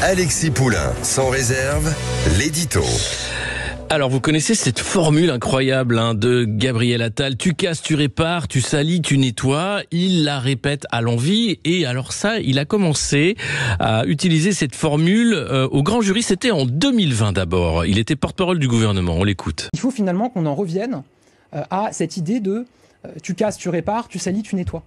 Alexis Poulain, sans réserve, l'édito. Alors vous connaissez cette formule incroyable de Gabriel Attal, tu casses, tu répares, tu salis, tu nettoies. Il la répète à l'envi et alors ça, il a commencé à utiliser cette formule au grand jury, c'était en 2020 d'abord. Il était porte-parole du gouvernement, on l'écoute. Il faut finalement qu'on en revienne à cette idée de tu casses, tu répares, tu salis, tu nettoies.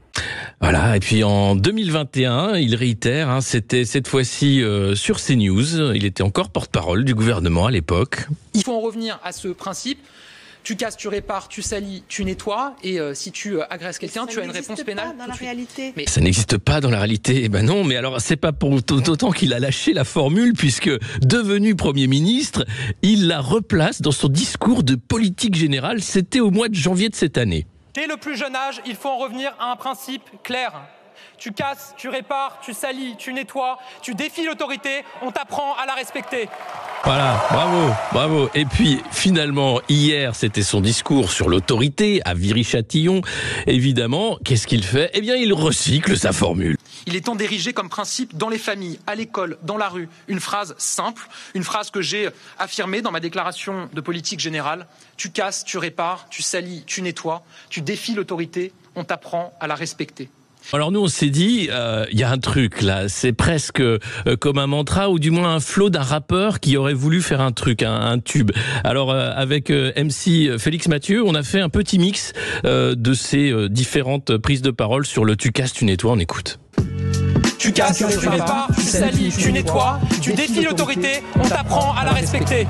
Voilà, et puis en 2021, il réitère, c'était cette fois-ci sur CNews, il était encore porte-parole du gouvernement à l'époque. Il faut en revenir à ce principe, tu casses, tu répares, tu salis, tu nettoies, et si tu agresses quelqu'un, tu as une réponse pénale. Dans la réalité. Mais ça n'existe pas dans la réalité, non, mais alors c'est pas pour autant qu'il a lâché la formule, puisque devenu Premier ministre, il la replace dans son discours de politique générale, c'était au mois de janvier de cette année. Dès le plus jeune âge, il faut en revenir à un principe clair. Tu casses, tu répares, tu salis, tu nettoies, tu défies l'autorité, on t'apprend à la respecter. Voilà, bravo. Et puis finalement, hier, c'était son discours sur l'autorité à Viry-Châtillon. Évidemment, qu'est-ce qu'il fait ? Eh bien, il recycle sa formule. Il est temps d'ériger comme principe dans les familles, à l'école, dans la rue, une phrase simple, une phrase que j'ai affirmée dans ma déclaration de politique générale. Tu casses, tu répares, tu salis, tu nettoies, tu défies l'autorité, on t'apprend à la respecter. Alors nous on s'est dit, il y a un truc là, c'est presque comme un mantra ou du moins un flow d'un rappeur qui aurait voulu faire un truc, un tube. Alors avec MC Félix Mathieu, on a fait un petit mix de ces différentes prises de parole sur le tu casses, tu nettoies, on écoute. Tu casses, tu répares, tu salis, tu nettoies, tu défies l'autorité, on t'apprend à la respecter.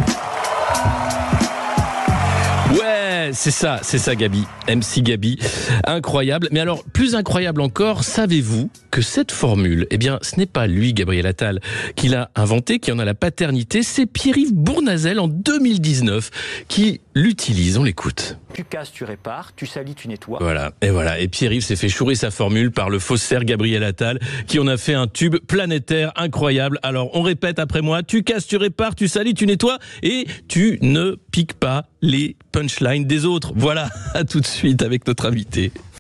Ouais, c'est ça Gabi, MC Gabi, incroyable. Mais alors, plus incroyable encore, savez-vous que cette formule, eh bien, ce n'est pas lui, Gabriel Attal, qui l'a inventée, qui en a la paternité, c'est Pierre-Yves Bournazel en 2019 qui l'utilise, on l'écoute. Tu casses, tu répares, tu salis, tu nettoies. Voilà, et Pierre-Yves s'est fait chourer sa formule par le faussaire Gabriel Attal, qui en a fait un tube planétaire incroyable. Alors, on répète après moi, tu casses, tu répares, tu salis, tu nettoies, et tu ne piques pas les punchlines des autres. Voilà, à tout de suite avec notre invité.